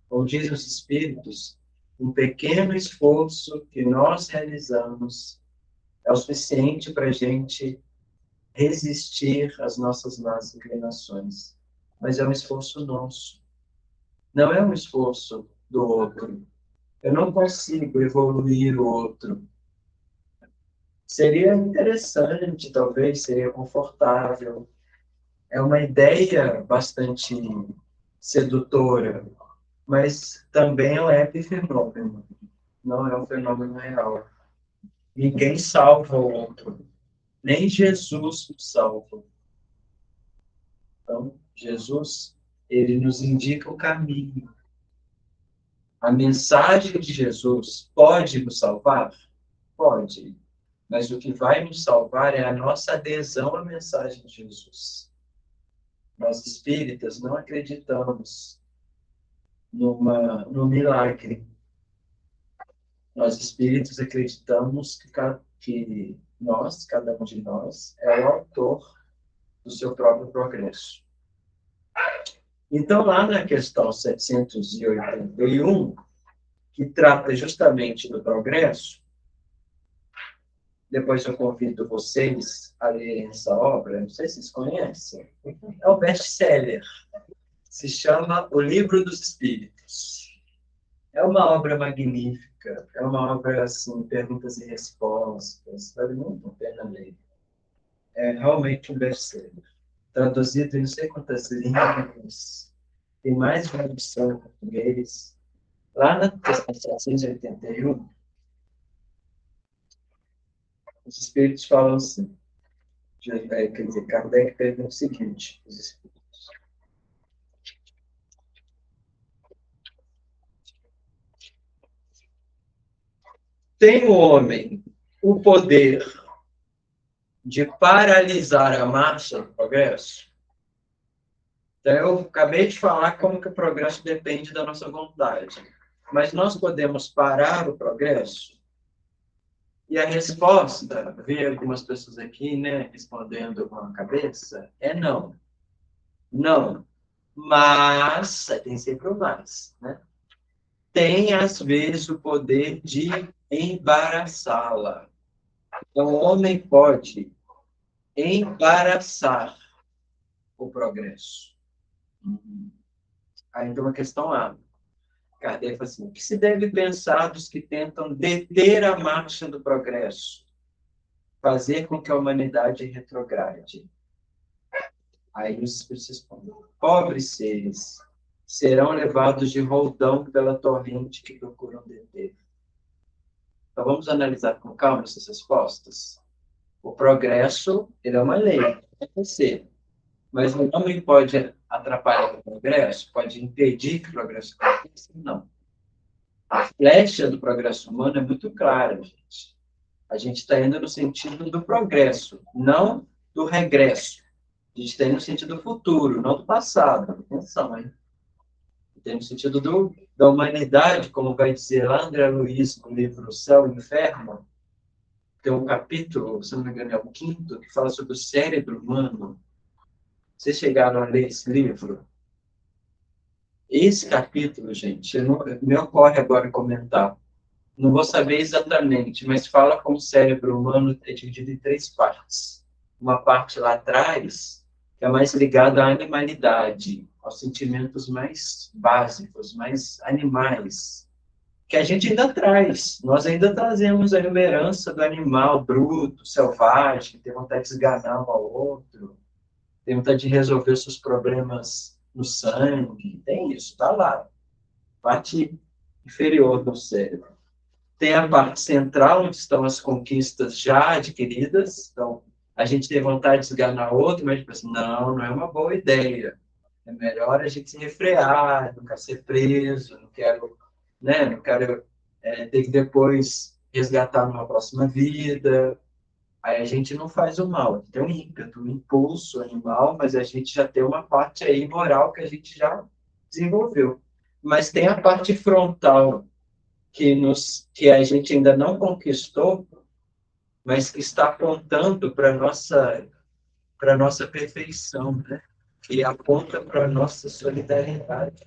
Como dizem os espíritos, um pequeno esforço que nós realizamos é o suficiente para a gente resistir às nossas más inclinações. Mas é um esforço nosso. Não é um esforço do outro. Eu não consigo evoluir o outro. Seria interessante, talvez, seria confortável. É uma ideia bastante sedutora, mas também é um epifenômeno. Não é um fenômeno real. Ninguém salva o outro. Nem Jesus nos salva. Então, Jesus, ele nos indica o caminho. A mensagem de Jesus pode nos salvar? Pode. Mas o que vai nos salvar é a nossa adesão à mensagem de Jesus. Nós espíritas não acreditamos no milagre. Nós espíritos acreditamos que nós, cada um de nós, é o autor do seu próprio progresso. Então, lá na questão 781, que trata justamente do progresso, depois eu convido vocês a lerem essa obra, não sei se vocês conhecem, é um best-seller, se chama O Livro dos Espíritos. É uma obra magnífica, é uma obra, assim, perguntas e respostas, vale muito a pena ler. É realmente um best-seller. Traduzido em não sei quantas línguas, tem mais de uma edição em português. Lá na 1781, os espíritos falam assim, quer dizer, Kardec pergunta o seguinte, os espíritos, tem o homem o poder de paralisar a marcha do progresso? Então, eu acabei de falar como que o progresso depende da nossa vontade. Mas nós podemos parar o progresso? E a resposta, vi algumas pessoas aqui, né, respondendo com a cabeça, é não. Não. Mas, tem sempre o mais, né? Tem, às vezes, o poder de embaraçá-la. Então, o homem pode embaraçar o progresso. Aí, então, a questão A. Kardec fala assim, o que se deve pensar dos que tentam deter a marcha do progresso? Fazer com que a humanidade retrograde. Aí os espíritos respondem, pobres seres, serão levados de roldão pela torrente que procuram deter. Então vamos analisar com calma essas respostas. O progresso, ele é uma lei, vai acontecer. Mas o homem pode atrapalhar o progresso? Pode impedir que o progresso aconteça? Não. A flecha do progresso humano é muito clara, gente. A gente está indo no sentido do progresso, não do regresso. A gente está indo no sentido do futuro, não do passado. Atenção, hein? Tem no sentido da humanidade, como vai dizer lá André Luiz no livro Céu e Inferno. Tem um capítulo, se não me engano, é o quinto, que fala sobre o cérebro humano. Vocês chegaram a ler esse livro? Esse capítulo, gente, não me ocorre agora comentar. Não vou saber exatamente, mas fala como o cérebro humano é dividido em três partes. Uma parte lá atrás, que é mais ligada à animalidade, aos sentimentos mais básicos, mais animais, que a gente ainda traz. Nós ainda trazemos a herança do animal bruto, selvagem, que tem vontade de esganar um ao outro, tem vontade de resolver os seus problemas no sangue. Tem isso, está lá. Parte inferior do cérebro. Tem a parte central, onde estão as conquistas já adquiridas. Então, a gente tem vontade de esganar outro, mas a gente pensa, não, não é uma boa ideia. É melhor a gente se refrear, não quero ser preso, não quero, né, não quero ter que depois resgatar numa próxima vida. Aí a gente não faz o mal. Tem um ímpeto, um impulso animal, mas a gente já tem uma parte aí moral que a gente já desenvolveu. Mas tem a parte frontal, que a gente ainda não conquistou, mas que está apontando para nossa perfeição, né? Que aponta para a nossa solidariedade,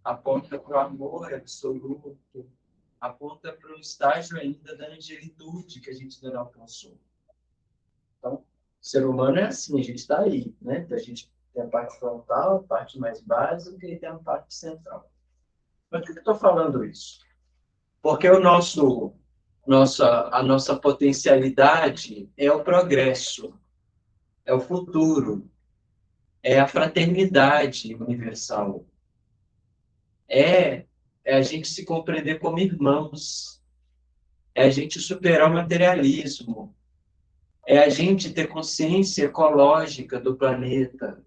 aponta para o amor absoluto, aponta para o estágio ainda da angelitude que a gente ainda não alcançou. Então, o ser humano é assim, a gente está aí, né? Então, a gente tem a parte frontal, a parte mais básica e tem a parte central. Mas por que eu estou falando isso? Porque a nossa potencialidade é o progresso, é o futuro, é a fraternidade universal, é, é a gente se compreender como irmãos, é a gente superar o materialismo, é a gente ter consciência ecológica do planeta,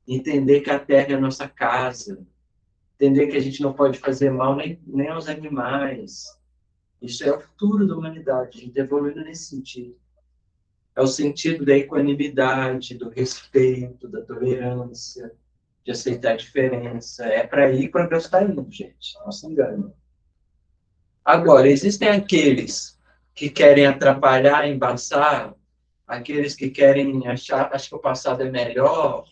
entender que a Terra é a nossa casa, entender que a gente não pode fazer mal nem aos animais. Isso é o futuro da humanidade, a gente está evoluindo nesse sentido. É o sentido da equanimidade, do respeito, da tolerância, de aceitar a diferença. É para aí que o Deus está indo, gente. Não se engane. Agora, existem aqueles que querem atrapalhar, embaçar, aqueles que querem achar que o passado é melhor,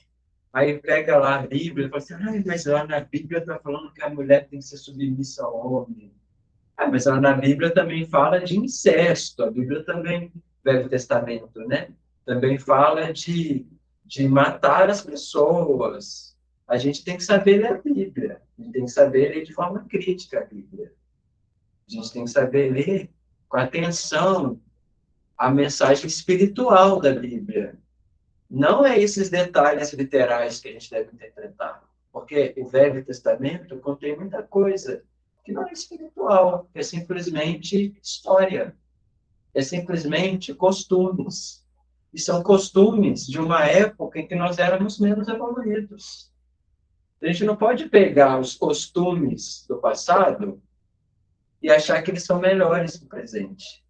aí pega lá a Bíblia e fala assim, mas lá na Bíblia está falando que a mulher tem que ser submissa ao homem. Ah, mas na Bíblia também fala de incesto, a Bíblia também, Velho Testamento, né? Também fala de matar as pessoas. A gente tem que saber ler a Bíblia, a gente tem que saber ler de forma crítica a Bíblia. A gente tem que saber ler com atenção a mensagem espiritual da Bíblia. Não é esses detalhes literais que a gente deve interpretar, porque o Velho Testamento contém muita coisa que não é espiritual, é simplesmente história, é simplesmente costumes. E são costumes de uma época em que nós éramos menos evoluídos. A gente não pode pegar os costumes do passado e achar que eles são melhores que o presente.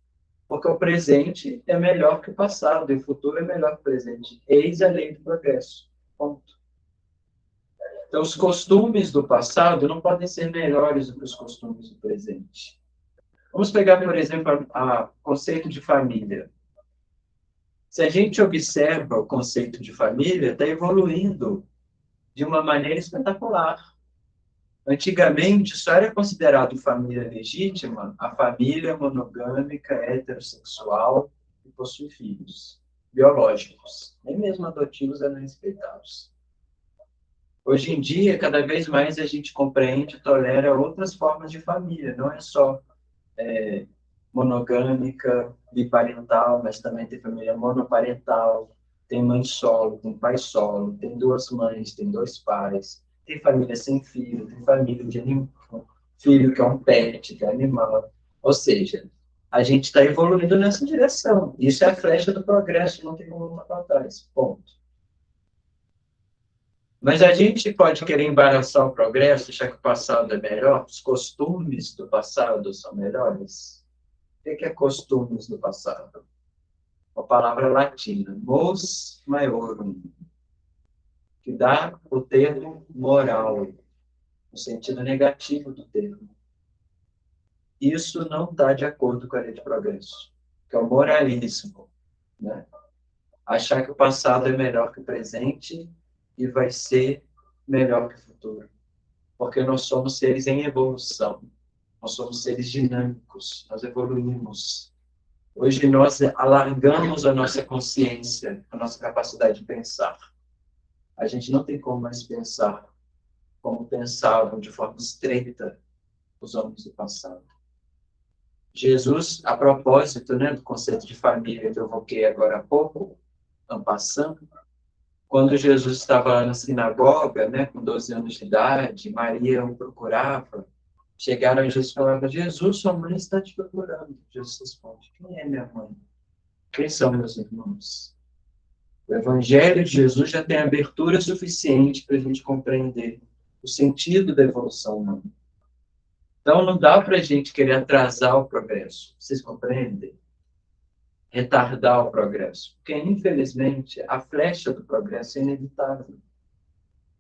Porque o presente é melhor que o passado, e o futuro é melhor que o presente. Eis a lei do progresso. Ponto. Então, os costumes do passado não podem ser melhores do que os costumes do presente. Vamos pegar, por exemplo, o conceito de família. Se a gente observa o conceito de família, está evoluindo de uma maneira espetacular. Antigamente, só era considerado família legítima a família monogâmica, heterossexual que possui filhos biológicos. Nem mesmo adotivos eram respeitados. Hoje em dia, cada vez mais a gente compreende e tolera outras formas de família, não é só monogâmica, biparental, mas também tem família monoparental, tem mãe solo, tem pai solo, tem duas mães, tem dois pais, tem família sem filho, tem família de animal, filho que é um pet, que é animal. Ou seja, a gente está evoluindo nessa direção. Isso é a flecha do progresso, não tem como voltar atrás. Ponto. Mas a gente pode querer embaraçar o progresso, achar que o passado é melhor, os costumes do passado são melhores. O que é costumes do passado? Uma palavra latina, mos maiorum, que dá o termo moral, no sentido negativo do termo. Isso não está de acordo com a lei de progresso, que é o moralismo, né? Achar que o passado é melhor que o presente e vai ser melhor que o futuro. Porque nós somos seres em evolução, nós somos seres dinâmicos, nós evoluímos. Hoje nós alargamos a nossa consciência, a nossa capacidade de pensar. A gente não tem como mais pensar como pensavam de forma estreita os homens do passado. Jesus, a propósito, né, do conceito de família que eu evoquei agora há pouco, en passant, quando Jesus estava lá na sinagoga, né, com 12 anos de idade, Maria o procurava, chegaram a Jesus e falavam: Jesus, sua mãe está te procurando. Jesus responde: quem é minha mãe? Quem são meus irmãos? O Evangelho de Jesus já tem abertura suficiente para a gente compreender o sentido da evolução humana. Então, não dá para a gente querer atrasar o progresso. Vocês compreendem? Retardar o progresso. Porque, infelizmente, a flecha do progresso é inevitável.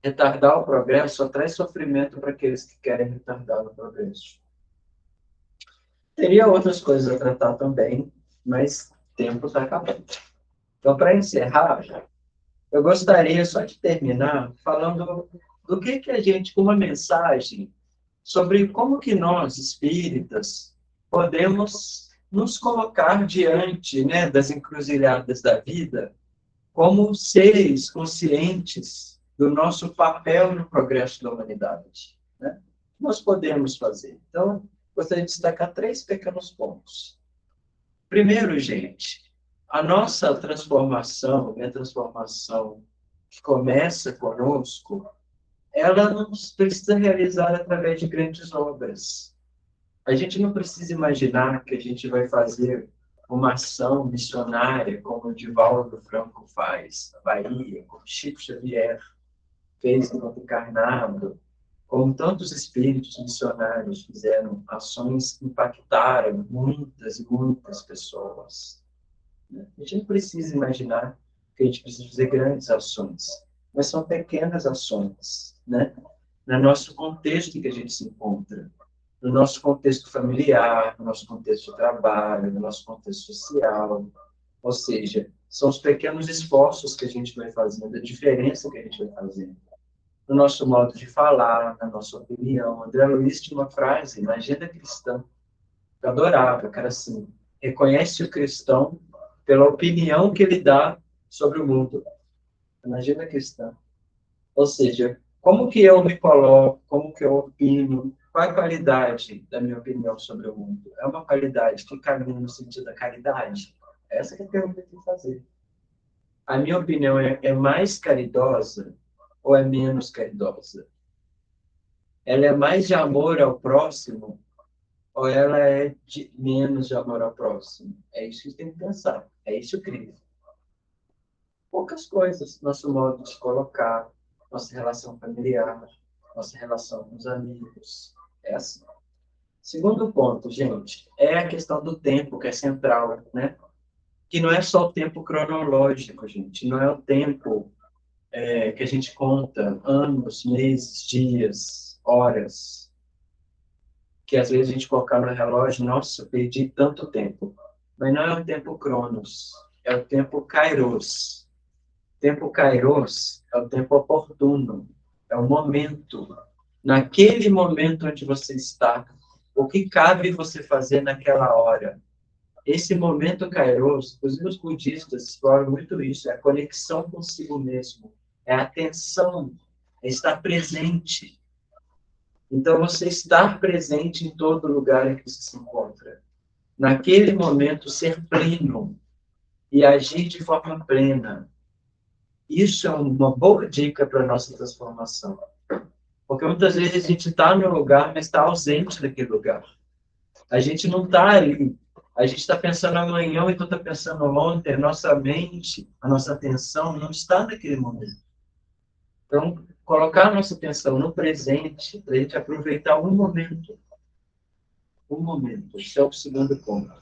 Retardar o progresso só traz sofrimento para aqueles que querem retardar o progresso. Teria outras coisas a tratar também, mas o tempo está acabando. Então, para encerrar, eu gostaria só de terminar falando do que a gente, com uma mensagem sobre como que nós, espíritas, podemos nos colocar diante, né, das encruzilhadas da vida como seres conscientes do nosso papel no progresso da humanidade, né? Nós podemos fazer. Então, gostaria de destacar três pequenos pontos. Primeiro, gente, a nossa transformação, a transformação que começa conosco, ela não precisa realizar através de grandes obras. A gente não precisa imaginar que a gente vai fazer uma ação missionária como o Divaldo Franco faz na Bahia, como Chico Xavier fez no Campo Encarnado, como tantos espíritos missionários fizeram ações que impactaram muitas e muitas pessoas. A gente não precisa imaginar que a gente precisa fazer grandes ações, mas são pequenas ações, né? No nosso contexto em que a gente se encontra, no nosso contexto familiar, no nosso contexto de trabalho, no nosso contexto social. Ou seja, são os pequenos esforços que a gente vai fazendo, a diferença que a gente vai fazendo. No nosso modo de falar, na nossa opinião. André Luiz tinha uma frase na Agenda Cristã, Eu adorava, cara, assim, reconhece o cristão pela opinião que ele dá sobre o mundo. Imagina a questão. Ou seja, como que eu me coloco, como que eu opino, qual é a qualidade da minha opinião sobre o mundo? É uma qualidade que caminha no sentido da caridade? Essa que é a pergunta que eu tenho que fazer. A minha opinião é mais caridosa ou é menos caridosa? Ela é mais de amor ao próximo ou ela é de menos de amor ao próximo? É isso que tem que pensar. É isso que eu creio. Poucas coisas. Nosso modo de se colocar, nossa relação familiar, nossa relação com os amigos. É assim. Segundo ponto, gente, é a questão do tempo, que é central, né? Que não é só o tempo cronológico, gente. Não é o tempo que a gente conta anos, meses, dias, horas. Que às vezes a gente colocar no relógio, nossa, eu perdi tanto tempo. Mas não é o tempo cronos, é o tempo kairos. Tempo kairos é o tempo oportuno, é o momento. Naquele momento onde você está, o que cabe você fazer naquela hora? Esse momento kairos, os budistas exploram muito isso, é a conexão consigo mesmo, é a atenção, é estar presente. Então, você estar presente em todo lugar em que você se encontra. Naquele momento, ser pleno e agir de forma plena. Isso é uma boa dica para a nossa transformação. Porque muitas vezes a gente está no lugar, mas está ausente daquele lugar. A gente não está ali. A gente está pensando amanhã, ou então está pensando ontem. A nossa mente, a nossa atenção não está naquele momento. Então, colocar a nossa atenção no presente, para a gente aproveitar um momento. Um momento. Esse é o segundo ponto.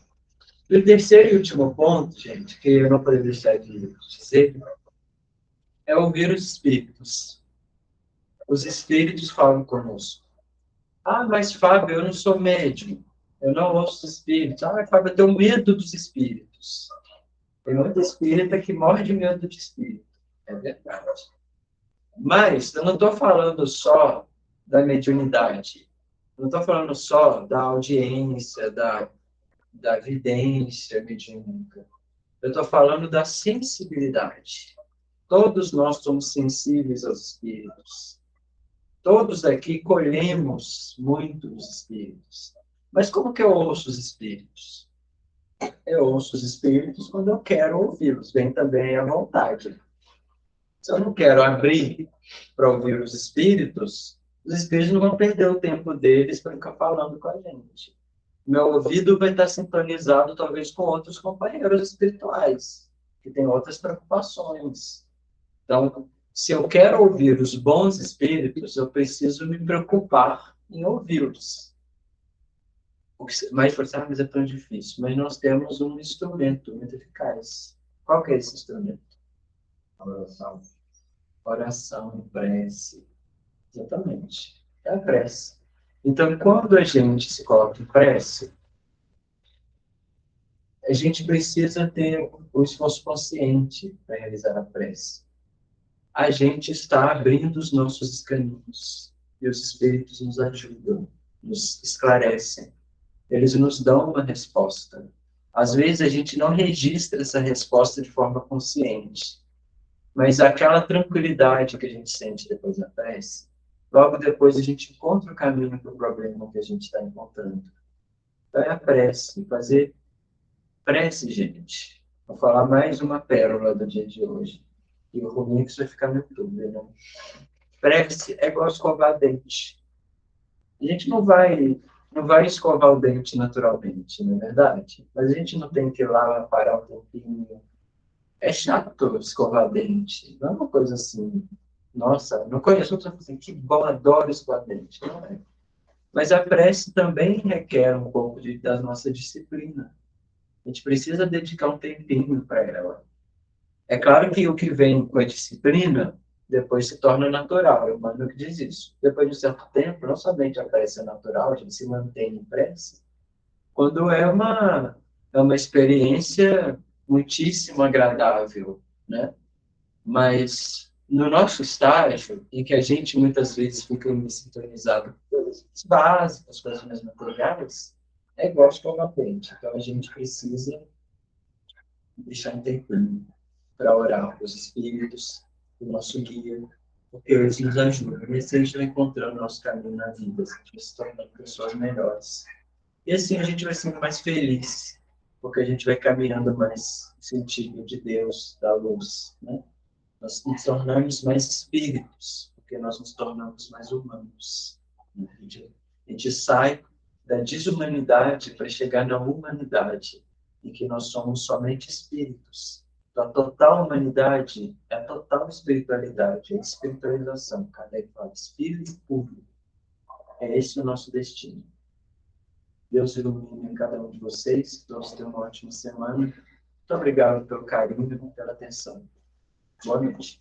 E o terceiro e último ponto, gente, que eu não poderia deixar de dizer, é ouvir os espíritos. Os espíritos falam conosco. Ah, mas Fábio, eu não sou médium. Eu não ouço os espíritos. Ah, Fábio, eu tenho medo dos espíritos. Tem muito espírita que morre de medo de espírito. É verdade. Mas eu não estou falando só da mediunidade. Não estou falando só da audiência, da vidência mediúnica. Eu estou falando da sensibilidade. Todos nós somos sensíveis aos espíritos. Todos aqui colhemos muitos espíritos. Mas como que eu ouço os espíritos? Eu ouço os espíritos quando eu quero ouvi-los. Vem também à vontade. Se eu não quero abrir para ouvir os espíritos não vão perder o tempo deles para ficar falando com a gente. Meu ouvido vai estar sintonizado, talvez, com outros companheiros espirituais, que têm outras preocupações. Então, se eu quero ouvir os bons espíritos, eu preciso me preocupar em ouvi-los. Mas você mas é tão difícil. Mas nós temos um instrumento muito eficaz. Qual que é esse instrumento? Oração. Oração, prece. Exatamente. É a prece. Então, quando a gente se coloca em prece, a gente precisa ter o esforço consciente para realizar a prece. A gente está abrindo os nossos caminhos e os espíritos nos ajudam, nos esclarecem. Eles nos dão uma resposta. Às vezes a gente não registra essa resposta de forma consciente, mas aquela tranquilidade que a gente sente depois da prece, logo depois a gente encontra o caminho para o problema que a gente está encontrando. Então é a prece, fazer prece, gente. Vou falar mais uma pérola do dia de hoje. E o Romix vai ficar no YouTube, né? Prece é igual escovar dente. A gente não vai escovar o dente naturalmente, não é verdade? Mas a gente não tem que ir lá parar um tempinho. É chato escovar dente. Não é uma coisa assim. Nossa, não conheço outra coisa assim, que bom, adoro escovar dente. Não é. Mas a prece também requer um pouco da nossa disciplina. A gente precisa dedicar um tempinho para ela. É claro que o que vem com a disciplina depois se torna natural. Eu mando que diz isso. Depois de um certo tempo, não somente a prece é natural, a gente se mantém em prece, quando é uma experiência muitíssimo agradável, né? Mas no nosso estágio, em que a gente muitas vezes fica sintonizado com coisas básicas, coisas mais materiais, é igual escova pente. Então a gente precisa deixar um tempinho para orar para os espíritos, o nosso guia, porque eles nos ajudam. E assim a gente vai encontrando o nosso caminho na vida, a gente vai se tornando pessoas melhores. E assim a gente vai sendo mais feliz, porque a gente vai caminhando mais no sentido de Deus, da luz, né? Nós nos tornamos mais espíritos, porque nós nos tornamos mais humanos. A gente sai da desumanidade para chegar na humanidade, em que nós somos somente espíritos. Então, a total humanidade é a total espiritualidade, é a espiritualização. Kardec fala, espírito puro. É esse o nosso destino. Deus ilumine cada um de vocês, todos tenham uma ótima semana. Muito obrigado pelo carinho e pela atenção. Boa noite.